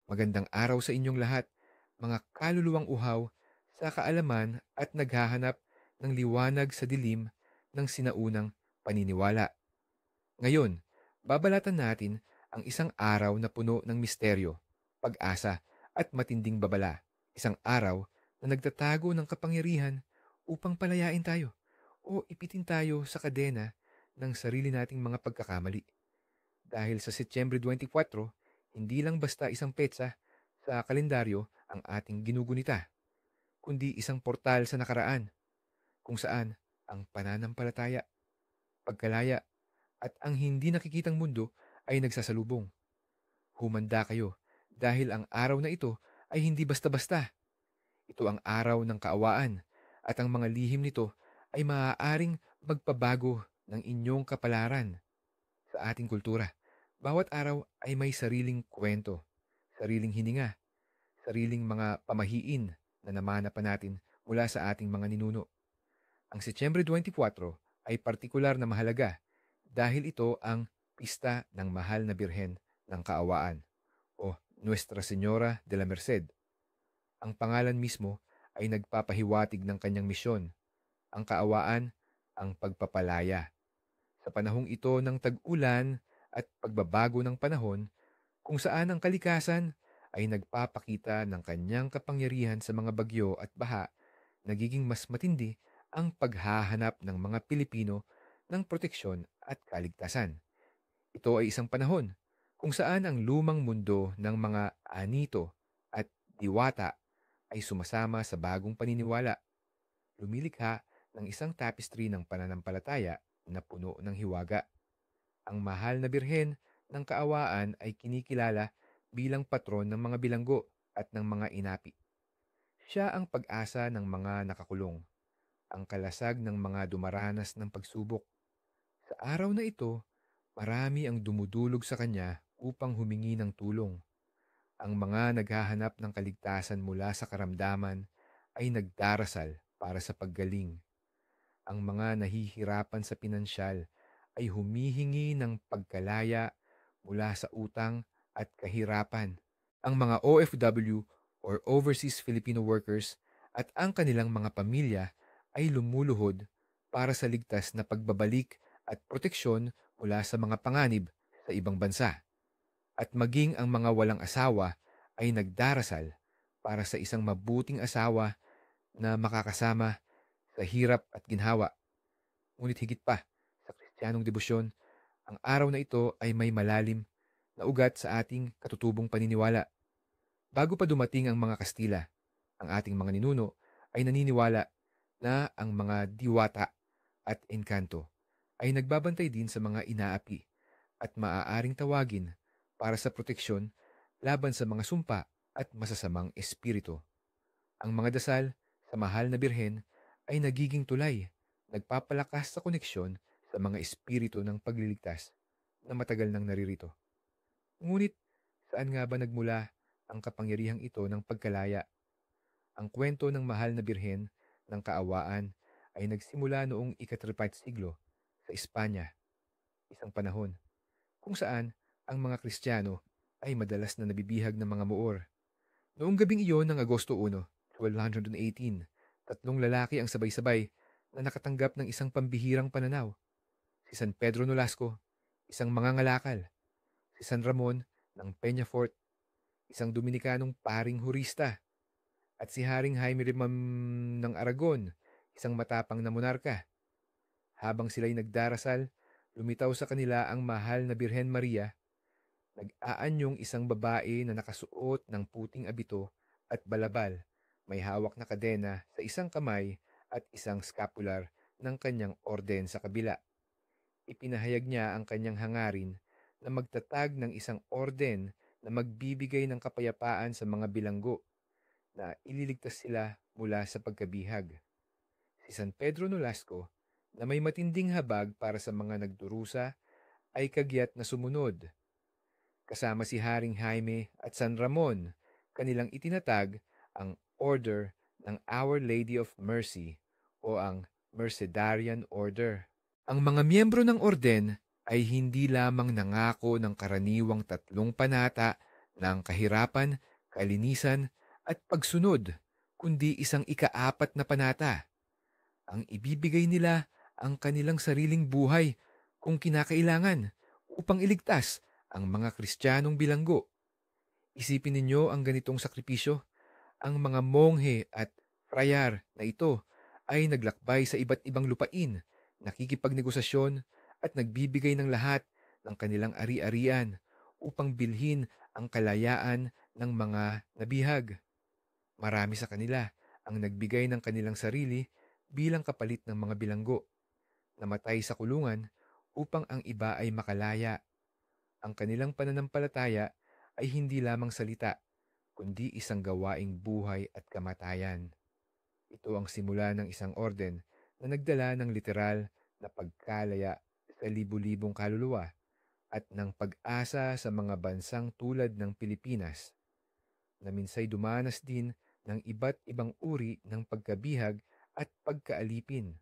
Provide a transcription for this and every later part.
Magandang araw sa inyong lahat, mga kaluluwang uhaw sa kaalaman at naghahanap ng liwanag sa dilim ng sinaunang paniniwala. Ngayon, babalatan natin ang isang araw na puno ng misteryo, pag-asa at matinding babala. Isang araw na nagtatago ng kapangyarihan upang palayain tayo o ipitin tayo sa kadena ng sarili nating mga pagkakamali. Dahil sa Setyembre 24, hindi lang basta isang petsa sa kalendaryo ang ating ginugunita, kundi isang portal sa nakaraan kung saan ang pananampalataya, pagkalaya at ang hindi nakikitang mundo ay nagsasalubong. Humanda kayo dahil ang araw na ito ay hindi basta-basta. Ito ang araw ng kaawaan at ang mga lihim nito ay maaaring magpabago ng inyong kapalaran sa ating kultura. Bawat araw ay may sariling kwento, sariling hininga, sariling mga pamahiin na namana pa natin mula sa ating mga ninuno. Ang Setyembre 24 ay partikular na mahalaga dahil ito ang pista ng mahal na Birhen ng Kaawaan o Nuestra Señora de la Merced. Ang pangalan mismo ay nagpapahiwatig ng kanyang misyon, ang kaawaan, ang pagpapalaya. Sa panahong ito ng tag-ulan at pagbabago ng panahon, kung saan ang kalikasan ay nagpapakita ng kanyang kapangyarihan sa mga bagyo at baha, nagiging mas matindi ang paghahanap ng mga Pilipino ng proteksyon at kaligtasan. Ito ay isang panahon kung saan ang lumang mundo ng mga anito at diwata ay sumasama sa bagong paniniwala, lumilikha ng isang tapestry ng pananampalataya na puno ng hiwaga. Ang mahal na Birhen ng Kaawaan ay kinikilala bilang patron ng mga bilanggo at ng mga inapi. Siya ang pag-asa ng mga nakakulong, ang kalasag ng mga dumaranas ng pagsubok. Sa araw na ito, marami ang dumudulog sa kanya upang humingi ng tulong. Ang mga naghahanap ng kaligtasan mula sa karamdaman ay nagdarasal para sa paggaling. Ang mga nahihirapan sa pinansyal ay humihingi ng pagkalaya mula sa utang at kahirapan. Ang mga OFW or Overseas Filipino Workers at ang kanilang mga pamilya ay lumuluhod para sa ligtas na pagbabalik at proteksyon mula sa mga panganib sa ibang bansa. At maging ang mga walang asawa ay nagdarasal para sa isang mabuting asawa na makakasama sa hirap at ginhawa. Ngunit higit pa, sa Kristiyanong debosyon, ang araw na ito ay may malalim na ugat sa ating katutubong paniniwala. Bago pa dumating ang mga Kastila, ang ating mga ninuno ay naniniwala na ang mga diwata at engkanto ay nagbabantay din sa mga inaapi at maaaring tawagin para sa proteksyon laban sa mga sumpa at masasamang espiritu. Ang mga dasal sa mahal na Birhen ay nagiging tulay, nagpapalakas sa koneksyon sa mga espiritu ng pagliligtas na matagal nang naririto. Ngunit saan nga ba nagmula ang kapangyarihang ito ng pagkalaya? Ang kwento ng mahal na Birhen ng Kaawaan ay nagsimula noong ika-3 siglo sa Espanya, isang panahon kung saan ang mga Kristiyano ay madalas na nabibihag ng mga Moor. Noong gabing iyon ng Agosto 1, 1218, tatlong lalaki ang sabay-sabay na nakatanggap ng isang pambihirang pananaw. Si San Pedro Nolasco, isang mangangalakal; si San Ramon ng Peñafort, isang Dominikanong paring hurista; at si Haring Jaime Rimam ng Aragon, isang matapang na monarka. Habang sila'y nagdarasal, lumitaw sa kanila ang mahal na Birhen Maria. Nag-aanyong isang babae na nakasuot ng puting abito at balabal, may hawak na kadena sa isang kamay at isang scapular ng kanyang orden sa kabila. Ipinahayag niya ang kanyang hangarin na magtatag ng isang orden na magbibigay ng kapayapaan sa mga bilanggo, na ililigtas sila mula sa pagkabihag. Si San Pedro Nolasco, na may matinding habag para sa mga nagdurusa, ay kagyat na sumunod. Kasama si Haring Jaime at San Ramon, kanilang itinatag ang Order ng Our Lady of Mercy o ang Mercedarian Order. Ang mga miyembro ng orden ay hindi lamang nangako ng karaniwang 3 panata ng kahirapan, kalinisan, at pagsunod, kundi isang ikaapat na panata. Ang ibibigay nila ang kanilang sariling buhay kung kinakailangan upang iligtas ang mga Kristiyanong bilanggo. Isipin ninyo ang ganitong sakripisyo. Ang mga monghe at frayar na ito ay naglakbay sa iba't ibang lupain, nakikipagnegosasyon at nagbibigay ng lahat ng kanilang ari-arian upang bilhin ang kalayaan ng mga nabihag. Marami sa kanila ang nagbigay ng kanilang sarili bilang kapalit ng mga bilanggo, namatay sa kulungan upang ang iba ay makalaya. Ang kanilang pananampalataya ay hindi lamang salita, kundi isang gawaing buhay at kamatayan. Ito ang simula ng isang orden na nagdala ng literal na pagkalaya sa libu-libong kaluluwa at ng pag-asa sa mga bansang tulad ng Pilipinas, na minsay dumanas din ng iba't ibang uri ng pagkabihag at pagkaalipin.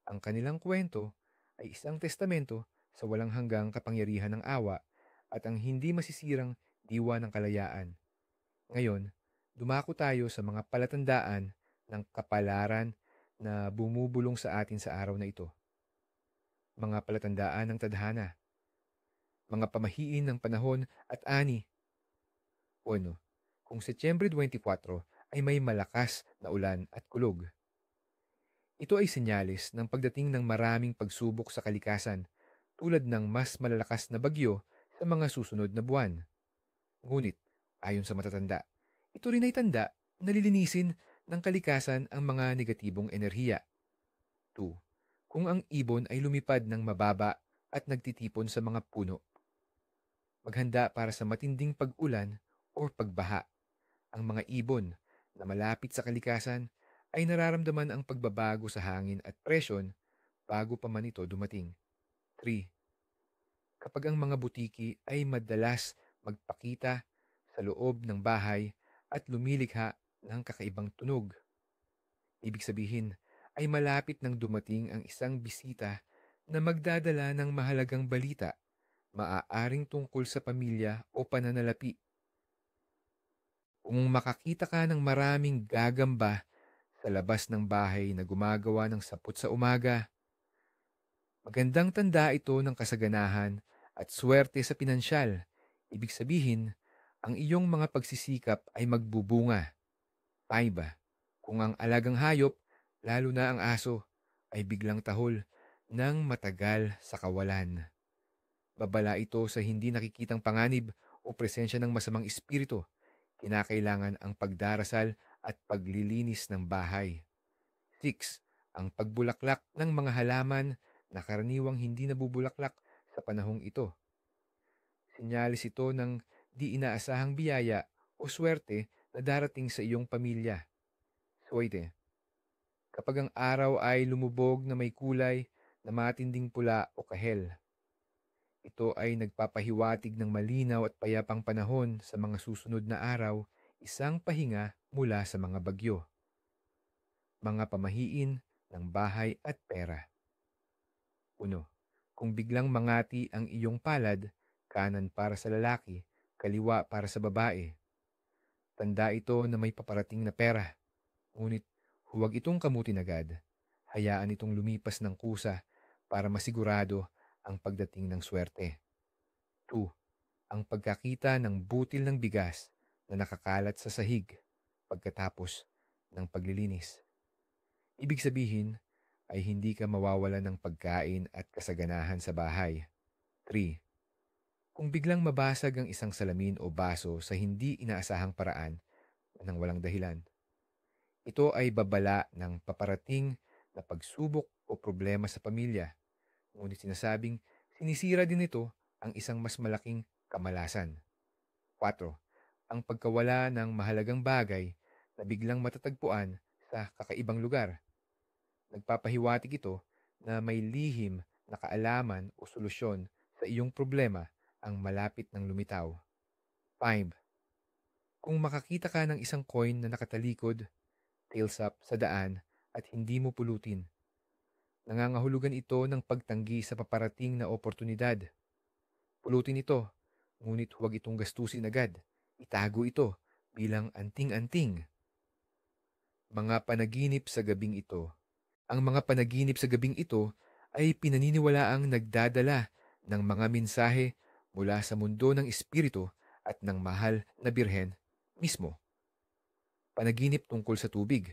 Ang kanilang kwento ay isang testamento sa walang hanggang kapangyarihan ng awa at ang hindi masisirang diwa ng kalayaan. Ngayon, dumako tayo sa mga palatandaan ng kapalaran na bumubulong sa atin sa araw na ito. Mga palatandaan ng tadhana, mga pamahiin ng panahon at ani. O ano, kung Setyembre 24 ay may malakas na ulan at kulog. Ito ay senyales ng pagdating ng maraming pagsubok sa kalikasan tulad ng mas malalakas na bagyo sa mga susunod na buwan. Ngunit, ayon sa matatanda, ito rin ay tanda na lilinisin ng kalikasan ang mga negatibong enerhiya. 2. Kung ang ibon ay lumipad ng mababa at nagtitipon sa mga puno. Maghanda para sa matinding pag-ulan o pagbaha. Ang mga ibon na malapit sa kalikasan ay nararamdaman ang pagbabago sa hangin at presyon bago pa man ito dumating. 3. Kapag ang mga butiki ay madalas magpakita sa loob ng bahay at lumilikha ng kakaibang tunog. Ibig sabihin ay malapit nang dumating ang isang bisita na magdadala ng mahalagang balita, maaaring tungkol sa pamilya o pananalapi. Kung makakita ka ng maraming gagamba sa labas ng bahay na gumagawa ng sapot sa umaga, magandang tanda ito ng kasaganahan at swerte sa pinansyal. Ibig sabihin, ang iyong mga pagsisikap ay magbubunga. 5. Kung ang alagang hayop, lalo na ang aso, ay biglang tahol ng matagal sa kawalan. Babala ito sa hindi nakikitang panganib o presensya ng masamang espiritu. Kinakailangan ang pagdarasal at paglilinis ng bahay. 6. Ang pagbulaklak ng mga halaman na karaniwang hindi nabubulaklak sa panahong ito. Sinyalis ito ng di inaasahang biyaya o swerte na darating sa iyong pamilya. 7. Kapag ang araw ay lumubog na may kulay na matinding pula o kahel. Ito ay nagpapahiwatig ng malinaw at payapang panahon sa mga susunod na araw, isang pahinga mula sa mga bagyo. Mga pamahiin ng bahay at pera. 1. Kung biglang mangati ang iyong palad, kanan para sa lalaki, kaliwa para sa babae. Tanda ito na may paparating na pera. Ngunit huwag itong kamutin agad. Hayaan itong lumipas ng kusa para masigurado ang pagdating ng swerte. 2. Ang pagkakita ng butil ng bigas na nakakalat sa sahig pagkatapos ng paglilinis. Ibig sabihin ay hindi ka mawawalan ng pagkain at kasaganahan sa bahay. 3. Kung biglang mabasag ang isang salamin o baso sa hindi inaasahang paraan ng walang dahilan, ito ay babala ng paparating na pagsubok o problema sa pamilya. Ngunit sinasabing sinisira din ito ang isang mas malaking kamalasan. 4. Ang pagkawala ng mahalagang bagay na biglang matatagpuan sa kakaibang lugar. Nagpapahiwatig ito na may lihim na kaalaman o solusyon sa iyong problema ang malapit ng lumitaw. 5. Kung makakita ka ng isang coin na nakatalikod, tails up sa daan at hindi mo pulutin, nangangahulugan ito ng pagtanggi sa paparating na oportunidad. Pulutin ito Ngunit huwag itong gastusin agad. Itago ito bilang anting-anting. Mga panaginip sa gabing ito. Ang mga panaginip sa gabing ito ay pinaniniwalaang nagdadala ng mga mensahe mula sa mundo ng espiritu at ng mahal na birhen mismo. Panaginip tungkol sa tubig.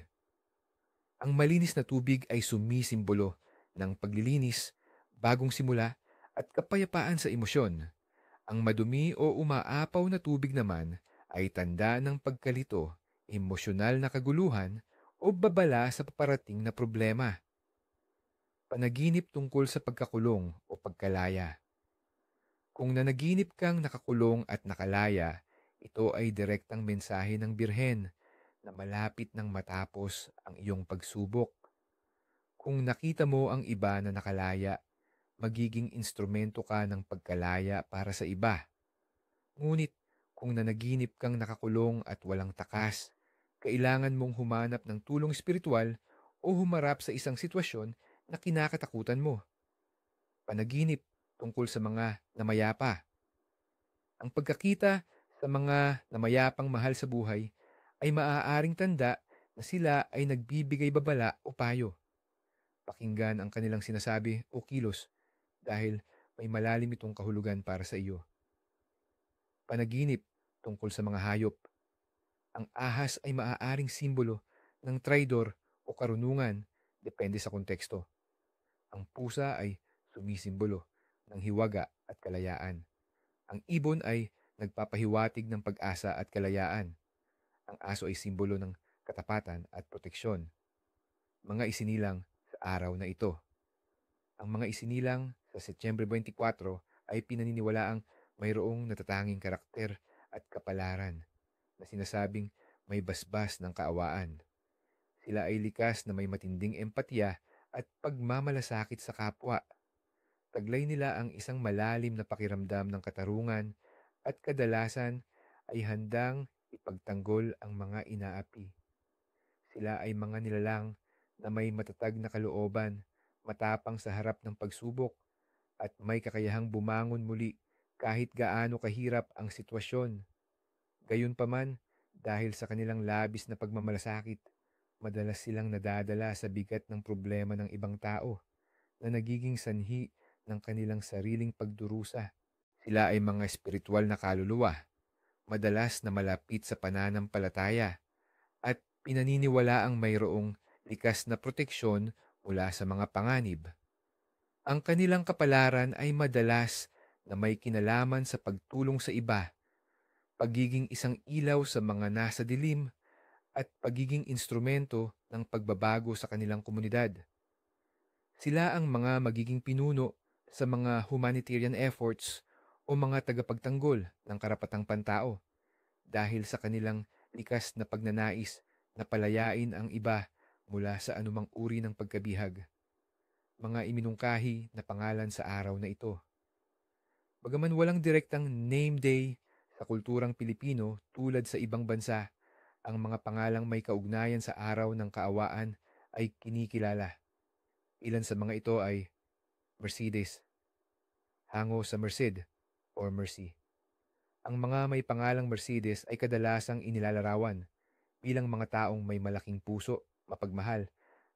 Ang malinis na tubig ay sumisimbolo ng paglilinis, bagong simula at kapayapaan sa emosyon. Ang madumi o umaapaw na tubig naman ay tanda ng pagkalito, emosyonal na kaguluhan o babala sa paparating na problema. Panaginip tungkol sa pagkakulong o pagkalaya. Kung nanaginip kang nakakulong at nakalaya, ito ay direktang mensahe ng Birhen na malapit nang matapos ang iyong pagsubok. Kung nakita mo ang iba na nakalaya, magiging instrumento ka ng pagkalaya para sa iba. Ngunit kung nanaginip kang nakakulong at walang takas, kailangan mong humanap ng tulong espiritual o humarap sa isang sitwasyon na kinakatakutan mo. Panaginip tungkol sa mga namayapa. Ang pagkakita sa mga namayapang mahal sa buhay ay maaaring tanda na sila ay nagbibigay babala o payo. Pakinggan ang kanilang sinasabi o kilos dahil may malalim itong kahulugan para sa iyo. Panaginip tungkol sa mga hayop. Ang ahas ay maaaring simbolo ng traidor o karunungan, depende sa konteksto. Ang pusa ay sumisimbolo ng hiwaga at kalayaan. Ang ibon ay nagpapahiwatig ng pag-asa at kalayaan. Ang aso ay simbolo ng katapatan at proteksyon. Mga isinilang sa araw na ito. Ang mga isinilang sa Setyembre 24 ay pinaniniwalaang mayroong natatanging karakter at kapalaran na sinasabing may basbas ng kaawaan. Sila ay likas na may matinding empatya at pagmamalasakit sa kapwa. Taglay nila ang isang malalim na pakiramdam ng katarungan at kadalasan ay handang ipagtanggol ang mga inaapi. Sila ay mga nilalang na may matatag na kalooban, matapang sa harap ng pagsubok, at may kakayahang bumangon muli kahit gaano kahirap ang sitwasyon. Gayunpaman, dahil sa kanilang labis na pagmamalasakit, madalas silang nadadala sa bigat ng problema ng ibang tao na nagiging sanhi ng kanilang sariling pagdurusa. Sila ay mga espiritual na kaluluwa, madalas na malapit sa pananampalataya at pinaniniwalaang mayroong likas na proteksyon mula sa mga panganib. Ang kanilang kapalaran ay madalas na may kinalaman sa pagtulong sa iba, pagiging isang ilaw sa mga nasa dilim, at pagiging instrumento ng pagbabago sa kanilang komunidad. Sila ang mga magiging pinuno sa mga humanitarian efforts o mga tagapagtanggol ng karapatang pantao dahil sa kanilang likas na pagnanais na palayain ang iba mula sa anumang uri ng pagkabihag. Mga iminungkahi na pangalan sa araw na ito. Bagaman walang direktang name day sa kulturang Pilipino tulad sa ibang bansa, ang mga pangalang may kaugnayan sa araw ng kaawaan ay kinikilala. Ilan sa mga ito ay Mercedes, hango sa Merced or Mercy. Ang mga may pangalang Mercedes ay kadalasang inilalarawan bilang mga taong may malaking puso, mapagmahal,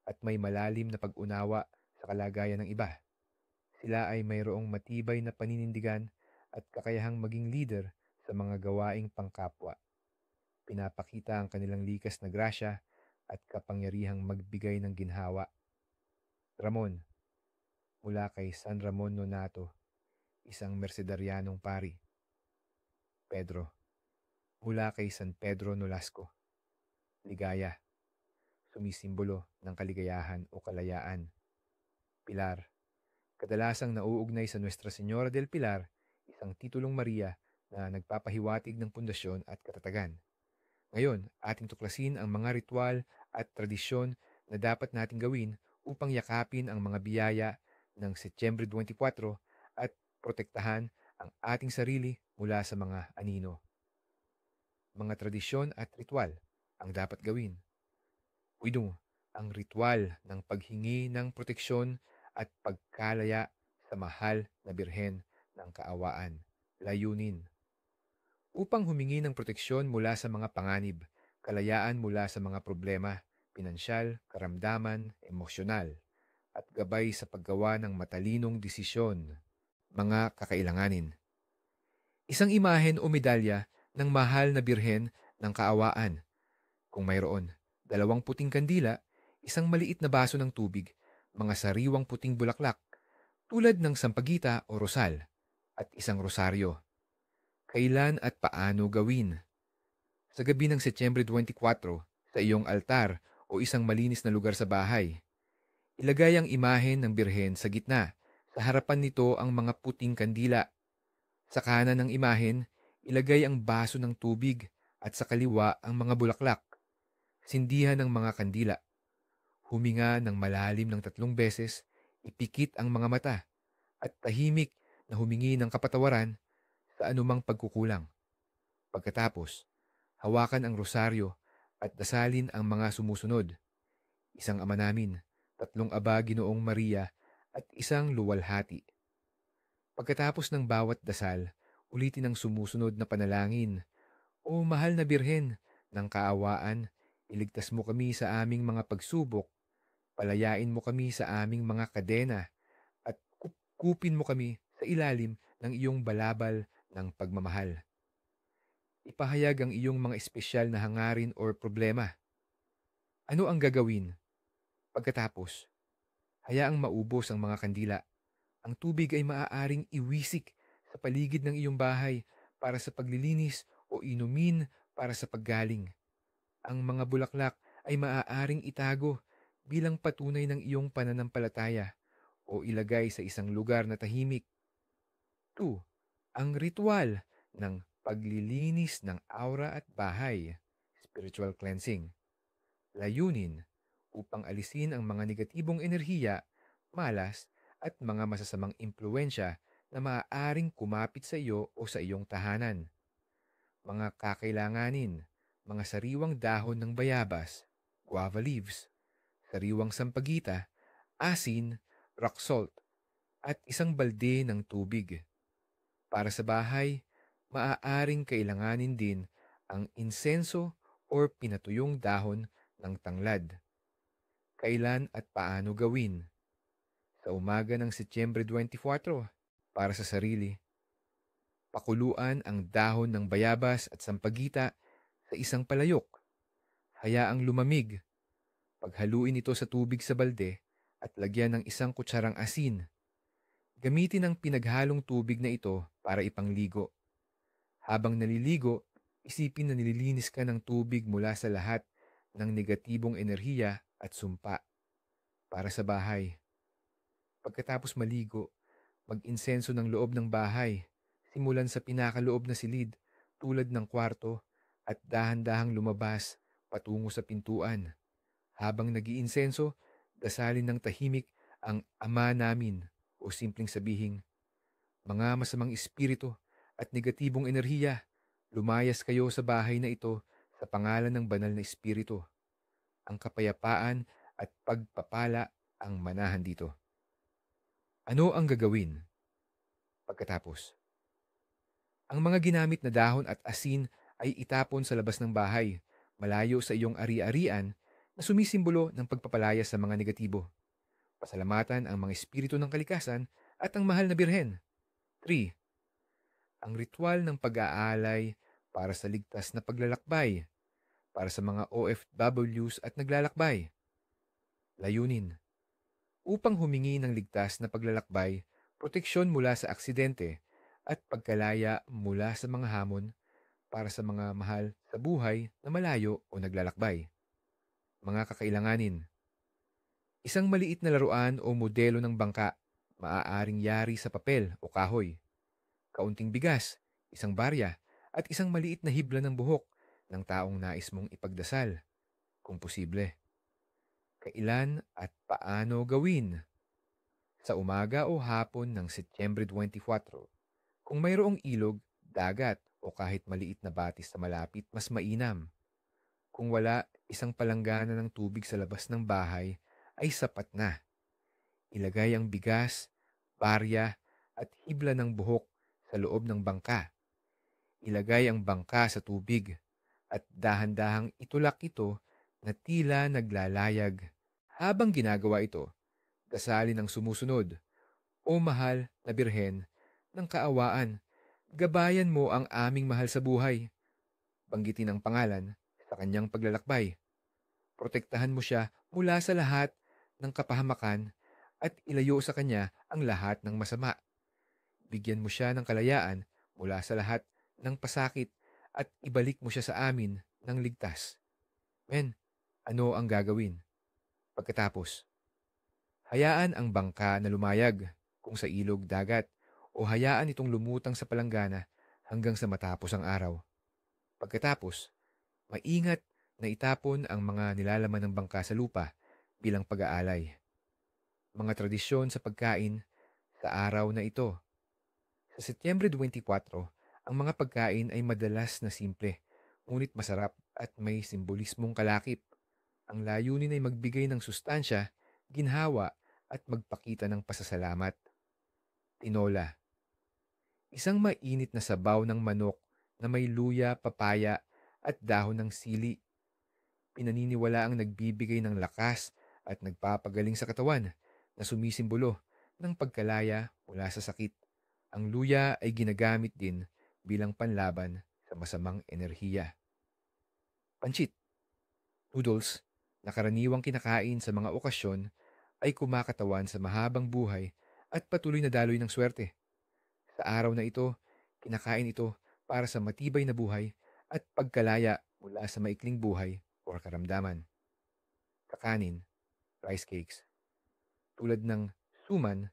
at may malalim na pag-unawa sa kalagayan ng iba. Sila ay mayroong matibay na paninindigan at kakayahang maging leader sa mga gawaing pangkapwa. Pinapakita ang kanilang likas na grasya at kapangyarihang magbigay ng ginhawa. Ramon, mula kay San Ramon Nonato, isang Mercedarianong pari. Pedro, mula kay San Pedro Nolasco. Ligaya, sumisimbolo ng kaligayahan o kalayaan. Pilar, kadalasang nauugnay sa Nuestra Señora del Pilar, isang titulong Maria na nagpapahiwatig ng pundasyon at katatagan. Ngayon, ating tuklasin ang mga ritual at tradisyon na dapat nating gawin upang yakapin ang mga biyaya ng Setyembre 24 at protektahan ang ating sarili mula sa mga anino. Mga tradisyon at ritual ang dapat gawin. Widong, ang ritual ng paghingi ng proteksyon at pagkalaya sa mahal na birhen ng kaawaan. Layunin, upang humingi ng proteksyon mula sa mga panganib, kalayaan mula sa mga problema, pinansyal, karamdaman, emosyonal, at gabay sa paggawa ng matalinong desisyon. Mga kakailanganin. Isang imahen o medalya ng mahal na birhen ng kaawaan, kung mayroon. Dalawang puting kandila, isang maliit na baso ng tubig, mga sariwang puting bulaklak, tulad ng sampagita o rosal, at isang rosaryo. Kailan at paano gawin? Sa gabi ng Setyembre 24, sa iyong altar o isang malinis na lugar sa bahay, ilagay ang imahen ng birhen sa gitna. Sa harapan nito ang mga puting kandila. Sa kanan ng imahen, ilagay ang baso ng tubig at sa kaliwa ang mga bulaklak. Sindihan ng mga kandila. Huminga ng malalim ng 3 beses, ipikit ang mga mata, at tahimik na humingi ng kapatawaran sa anumang pagkukulang. Pagkatapos, hawakan ang rosaryo at dasalin ang mga sumusunod. Isang Ama Namin, 3 Aba Ginoong Maria, at isang luwalhati. Pagkatapos ng bawat dasal, ulitin ang sumusunod na panalangin. O mahal na Birhen ng kaawaan, iligtas mo kami sa aming mga pagsubok, palayain mo kami sa aming mga kadena, at kupin mo kami sa ilalim ng iyong balabal ng pagmamahal. Ipahayag ang iyong mga espesyal na hangarin o problema. Ano ang gagawin? Pagkatapos, hayaang maubos ang mga kandila. Ang tubig ay maaaring iwisik sa paligid ng iyong bahay para sa paglilinis o inumin para sa paggaling. Ang mga bulaklak ay maaaring itago bilang patunay ng iyong pananampalataya o ilagay sa isang lugar na tahimik. 2. Ang ritual ng paglilinis ng aura at bahay, spiritual cleansing. Layunin upang alisin ang mga negatibong enerhiya, malas, at mga masasamang impluensya na maaaring kumapit sa iyo o sa iyong tahanan. Mga kakailanganin, mga sariwang dahon ng bayabas, guava leaves, sariwang sampagita, asin, rock salt, at isang balde ng tubig. Para sa bahay, maaaring kailanganin din ang insenso o pinatuyong dahon ng tanglad. Kailan at paano gawin? Sa umaga ng Setyembre 24, para sa sarili. Pakuluan ang dahon ng bayabas at sampagita sa isang palayok. Hayaang lumamig. Paghaluin ito sa tubig sa balde at lagyan ng 1 kutsarang asin. Gamitin ang pinaghalong tubig na ito para ipangligo. Habang naliligo, isipin na nililinis ka ng tubig mula sa lahat ng negatibong enerhiya at sumpa. Para sa bahay. Pagkatapos maligo, mag-insenso ng loob ng bahay, simulan sa pinakaloob na silid tulad ng kwarto at dahan-dahang lumabas patungo sa pintuan. Habang nag-iinsenso, dasalin ng tahimik ang Ama Namin o simpleng sabihing, mga masamang espiritu at negatibong enerhiya, lumayas kayo sa bahay na ito sa pangalan ng banal na espiritu. Ang kapayapaan at pagpapala ang manahan dito. Ano ang gagawin? Pagkatapos, ang mga ginamit na dahon at asin ay itapon sa labas ng bahay, malayo sa iyong ari-arian na sumisimbolo ng pagpapalaya sa mga negatibo. Pasalamatan ang mga espiritu ng kalikasan at ang mahal na Birhen. 3. Ang ritual ng pag-aalay para sa ligtas na paglalakbay, para sa mga OFWs at naglalakbay. Layunin. Upang humingi ng ligtas na paglalakbay, proteksyon mula sa aksidente, at pagkalaya mula sa mga hamon para sa mga mahal sa buhay na malayo o naglalakbay. Mga kakailanganin. Isang maliit na laruan o modelo ng bangka, maaaring yari sa papel o kahoy. Kaunting bigas, isang barya, at isang maliit na hibla ng buhok ng taong nais mong ipagdasal, kung posible. Kailan at paano gawin? Sa umaga o hapon ng Setyembre 24, kung mayroong ilog, dagat o kahit maliit na batis na malapit, mas mainam. Kung wala, isang palanggana ng tubig sa labas ng bahay ay sapat na. Ilagay ang bigas, barya at hibla ng buhok sa loob ng bangka. Ilagay ang bangka sa tubig at dahan-dahang itulak ito na tila naglalayag. Habang ginagawa ito, dasalin ang sumusunod: O mahal na Birhen ng kaawaan, gabayan mo ang aming mahal sa buhay. Banggitin ang pangalan sa kanyang paglalakbay. Protektahan mo siya mula sa lahat ng kapahamakan at ilayo sa kanya ang lahat ng masama. Bigyan mo siya ng kalayaan mula sa lahat ng pasakit at ibalik mo siya sa amin ng ligtas. Men, ano ang gagawin? Pagkatapos, hayaan ang bangka na lumayag kung sa ilog dagat o hayaan itong lumutang sa palanggana hanggang sa matapos ang araw. Pagkatapos, maingat na itapon ang mga nilalaman ng bangka sa lupa bilang pag-aalay. Mga tradisyon sa pagkain sa araw na ito. Sa Setyembre 24, ang mga pagkain ay madalas na simple, ngunit masarap at may simbolismong kalakip. Ang layunin ay magbigay ng sustansya, ginhawa at magpakita ng pasasalamat. Tinola, isang mainit na sabaw ng manok na may luya, papaya at dahon ng sili. Pinaniniwala ang nagbibigay ng lakas at nagpapagaling sa katawan na sumisimbolo ng pagkalaya mula sa sakit. Ang luya ay ginagamit din bilang panlaban sa masamang enerhiya. Pansit, noodles, na karaniwang kinakain sa mga okasyon ay kumakatawan sa mahabang buhay at patuloy na daloy ng swerte. Sa araw na ito, kinakain ito para sa matibay na buhay at pagkalaya mula sa maikling buhay o karamdaman. Kakanin, rice cakes, tulad ng suman,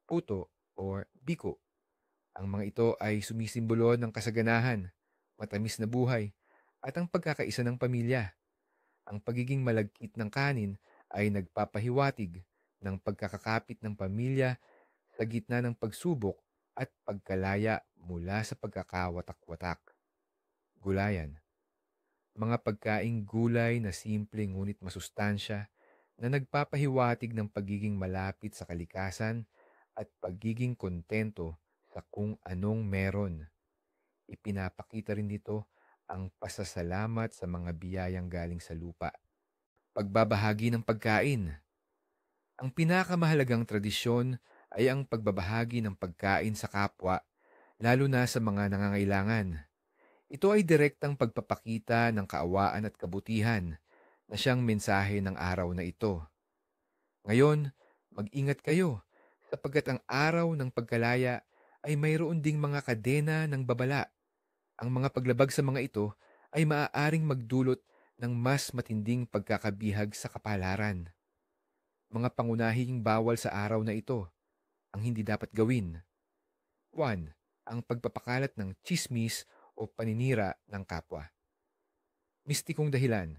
puto, or biko. Ang mga ito ay sumisimbolo ng kasaganahan, matamis na buhay, at ang pagkakaisa ng pamilya. Ang pagiging malagkit ng kanin ay nagpapahiwatig ng pagkakakapit ng pamilya sa gitna ng pagsubok at pagkalaya mula sa pagkakawatak-watak. Gulayan, mga pagkaing gulay na simple ngunit masustansya na nagpapahiwatig ng pagiging malapit sa kalikasan at pagiging kontento sa kung anong meron. Ipinapakita rin dito ang pasasalamat sa mga biyayang galing sa lupa. Pagbabahagi ng pagkain. Ang pinakamahalagang tradisyon ay ang pagbabahagi ng pagkain sa kapwa, lalo na sa mga nangangailangan. Ito ay direktang pagpapakita ng kaawaan at kabutihan na siyang mensahe ng araw na ito. Ngayon, mag-ingat kayo sapagkat ang araw ng pagkalaya ay mayroon ding mga kadena ng babala. Ang mga paglabag sa mga ito ay maaaring magdulot ng mas matinding pagkakabihag sa kapalaran. Mga pangunahing bawal sa araw na ito, ang hindi dapat gawin. 1. Ang pagpapakalat ng tsismis o paninira ng kapwa. Mistikong dahilan.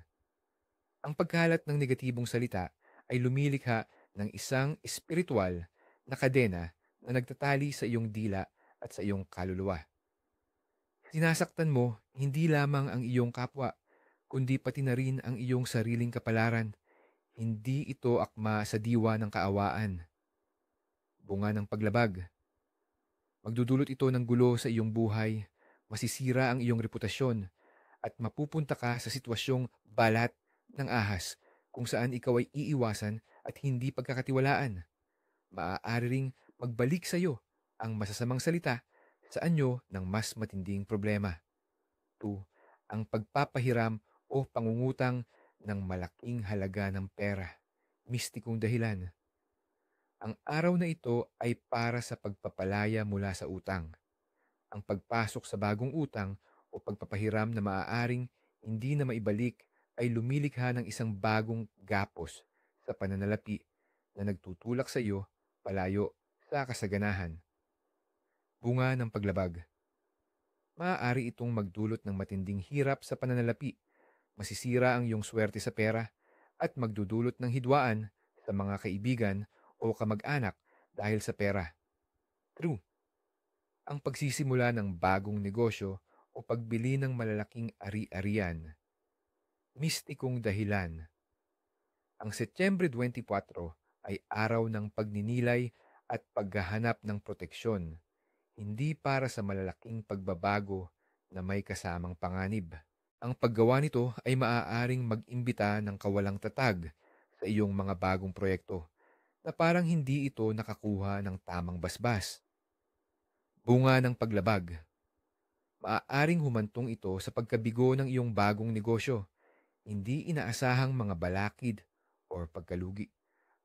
Ang pagkalat ng negatibong salita ay lumilikha ng isang espiritual na kadena na nagtatali sa iyong dila at sa iyong kaluluwa. Sinasaktan mo hindi lamang ang iyong kapwa, kundi pati na rin ang iyong sariling kapalaran. Hindi ito akma sa diwa ng kaawaan. Bunga ng paglabag. Magdudulot ito ng gulo sa iyong buhay, masisira ang iyong reputasyon, at mapupunta ka sa sitwasyong balat ng ahas kung saan ikaw ay iiwasan at hindi pagkakatiwalaan. Maaari ring magbalik sa iyo ang masasamang salita sa anyo ng mas matinding problema. 2. Ang pagpapahiram o pangungutang ng malaking halaga ng pera. Mistikong dahilan. Ang araw na ito ay para sa pagpapalaya mula sa utang. Ang pagpasok sa bagong utang o pagpapahiram na maaaring hindi na maibalik ay lumilikha ng isang bagong gapos sa pananalapi na nagtutulak sa iyo palayo sa kasaganahan. Bunga ng paglabag. Maaari itong magdulot ng matinding hirap sa pananalapi, masisira ang iyong swerte sa pera, at magdudulot ng hidwaan sa mga kaibigan o kamag-anak dahil sa pera. True. Ang pagsisimula ng bagong negosyo o pagbili ng malalaking ari-arian. Mistikong dahilan. Ang Setyembre 24 ay araw ng pagninilay at paghahanap ng proteksyon, hindi para sa malalaking pagbabago na may kasamang panganib. Ang paggawa nito ay maaaring mag-imbita ng kawalang tatag sa iyong mga bagong proyekto na parang hindi ito nakakuha ng tamang basbas. Bunga ng paglabag. Maaaring humantong ito sa pagkabigo ng iyong bagong negosyo, hindi inaasahang mga balakid o pagkalugi.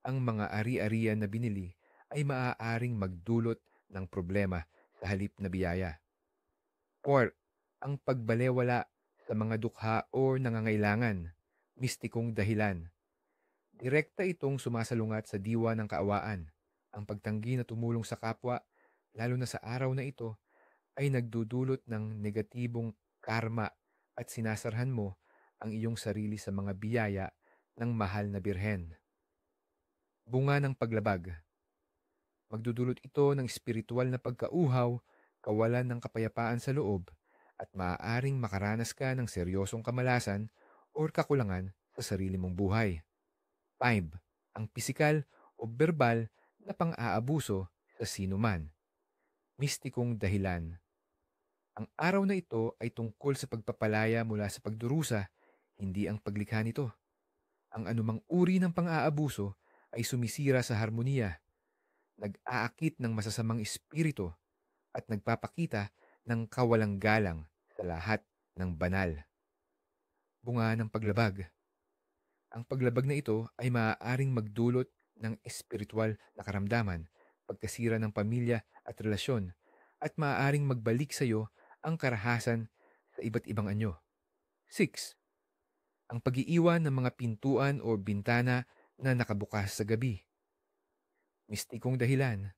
Ang mga ari-arian na binili ay maaaring magdulot ng problema sa halip na biyaya. 4. Ang pagbalewala sa mga dukha o nangangailangan, mistikong dahilan. Direkta itong sumasalungat sa diwa ng kaawaan. Ang pagtanggi na tumulong sa kapwa, lalo na sa araw na ito, ay nagdudulot ng negatibong karma at sinasarhan mo ang iyong sarili sa mga biyaya ng mahal na birhen. Bunga ng paglabag. Magdudulot ito ng espiritual na pagkauhaw, kawalan ng kapayapaan sa loob, at maaaring makaranas ka ng seryosong kamalasan o kakulangan sa sarili mong buhay. 5. Ang pisikal o verbal na pang-aabuso sa sinuman. Mistikong dahilan. Ang araw na ito ay tungkol sa pagpapalaya mula sa pagdurusa, hindi ang paglikha nito. Ang anumang uri ng pang-aabuso ay sumisira sa harmonia, nag-aakit ng masasamang espiritu at nagpapakita ng kawalang galang sa lahat ng banal. Bunga ng paglabag. Ang paglabag na ito ay maaaring magdulot ng espiritual na karamdaman, pagkasira ng pamilya at relasyon, at maaaring magbalik sa iyo ang karahasan sa iba't ibang anyo. 6. Ang pag-iiwan ng mga pintuan o bintana na nakabukas sa gabi. Mistikong dahilan.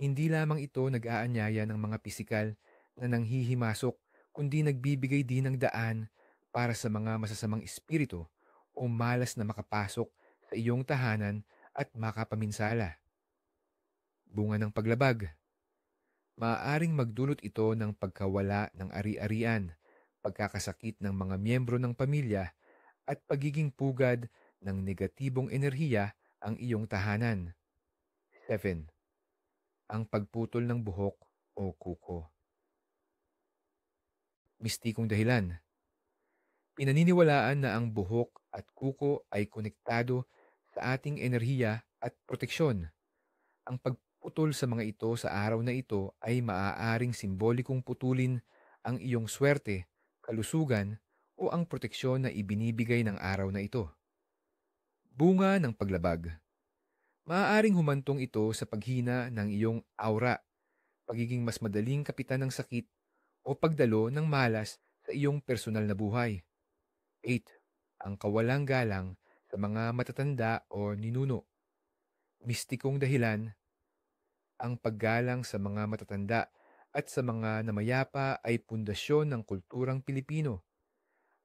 Hindi lamang ito nag-aanyaya ng mga pisikal na nanghihimasok, kundi nagbibigay din ng daan para sa mga masasamang espiritu o malas na makapasok sa iyong tahanan at makapaminsala. Bunga ng paglabag. Maaaring magdulot ito ng pagkawala ng ari-arian, pagkakasakit ng mga miyembro ng pamilya, at pagiging pugad ng negatibong enerhiya ang iyong tahanan. 7. Ang pagputol ng buhok o kuko. Mistikong dahilan. Pinaniniwalaan na ang buhok at kuko ay konektado sa ating enerhiya at proteksyon. Ang pagputol sa mga ito sa araw na ito ay maaaring simbolikong putulin ang iyong swerte, kalusugan, o ang proteksyon na ibinibigay ng araw na ito. Bunga ng paglabag. Maaaring humantong ito sa paghina ng iyong aura, pagiging mas madaling kapitan ng sakit, o pagdalo ng malas sa iyong personal na buhay. 8. Ang kawalang galang sa mga matatanda o ninuno. Mistikong dahilan. Ang paggalang sa mga matatanda at sa mga namayapa ay pundasyon ng kulturang Pilipino.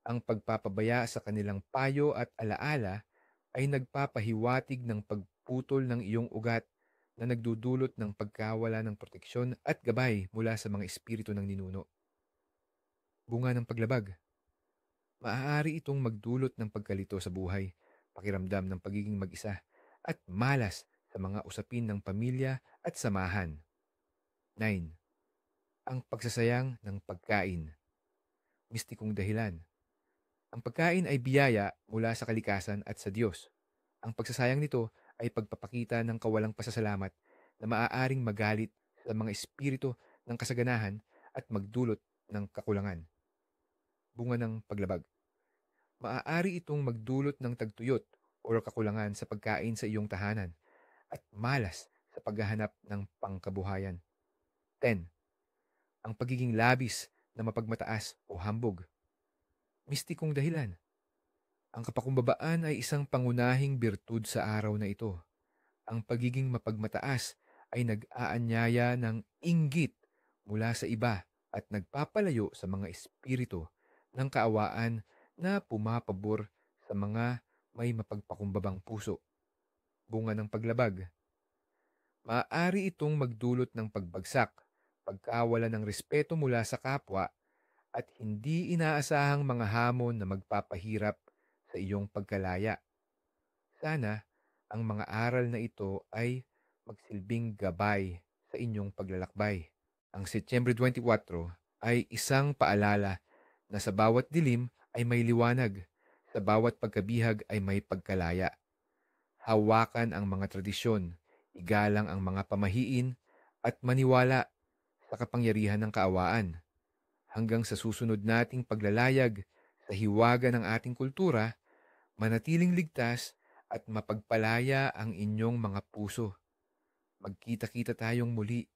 Ang pagpapabaya sa kanilang payo at alaala ay nagpapahiwatig ng pagputol ng iyong ugat na nagdudulot ng pagkawala ng proteksyon at gabay mula sa mga espiritu ng ninuno. Bunga ng paglabag. Maaari itong magdulot ng pagkalito sa buhay, pakiramdam ng pagiging mag-isa, at malas sa mga usapin ng pamilya at samahan. 9. Ang pagsasayang ng pagkain. Mistikong dahilan. Ang pagkain ay biyaya mula sa kalikasan at sa Diyos. Ang pagsasayang nito ay pagpapakita ng kawalang pasasalamat na maaaring magalit sa mga espiritu ng kasaganahan at magdulot ng kakulangan. Bunga ng paglabag. Maaari itong magdulot ng tagtuyot o kakulangan sa pagkain sa iyong tahanan at malas sa paghahanap ng pangkabuhayan. 10. Ang pagiging labis na mapagmataas o hambog. Mistikong dahilan. Ang kapakumbabaan ay isang pangunahing birtud sa araw na ito. Ang pagiging mapagmataas ay nag-aanyaya ng inggit mula sa iba at nagpapalayo sa mga espiritu ng kaawaan na pumapabor sa mga may mapagpakumbabang puso. Bunga ng paglabag. Maaari itong magdulot ng pagbagsak, pagkawala ng respeto mula sa kapwa, at hindi inaasahang mga hamon na magpapahirap sa iyong pagkalaya. Sana ang mga aral na ito ay magsilbing gabay sa inyong paglalakbay. Ang Setyembre 24, ay isang paalala na sa bawat dilim ay may liwanag, sa bawat pagkabihag ay may pagkalaya. Hawakan ang mga tradisyon, igalang ang mga pamahiin, at maniwala sa kapangyarihan ng kaawaan. Hanggang sa susunod nating paglalayag sa hiwaga ng ating kultura, manatiling ligtas at mapagpalaya ang inyong mga puso. Magkita-kita tayong muli